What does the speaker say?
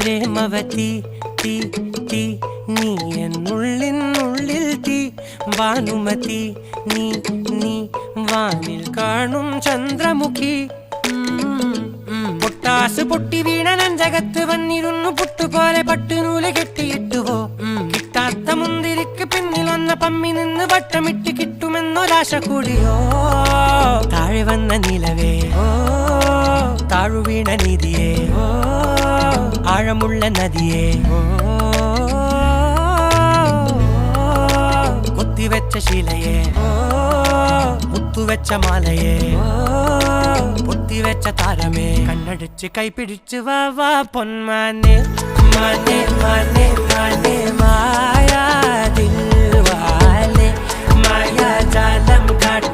പ്രേമവതി തീ തീ നീ എന്നുള്ളിൽ തീ ഭാനുമതി നീ നീ വാനിൽ കാണും ചന്ദ്രമുഖി പൊട്ടാസ് പൊട്ടി വീണ നെഞ്ചകത്ത് വന്നിരുന്നു പുട്ടുപോലെ പട്ടുനൂല് കെട്ടിയിട്ടുവോ കിട്ടാത്ത മുന്തിരിക്ക് പിന്നിൽ വന്ന പമ്മി നിന്ന് വട്ടമിട്ട് കിട്ടുമെന്നൊരാശ കൂടിയോ താഴെ വന്ന നിലവേ താഴു വീണ നിധിയേ ആഴമുള്ള നദിയേ കൊത്തിവെച്ച ശിലയേ മുത്തുവെച്ച മാലയേ പൊത്തിവെച്ച താരമേ കണ്ണടിച്ച് കൈപിടിച്ച് വാ വാ പൊന്മാനെ മാനെ മാനെ മാനെ മായാ ദിൽവാലെ മായാജാലം കാട്ടി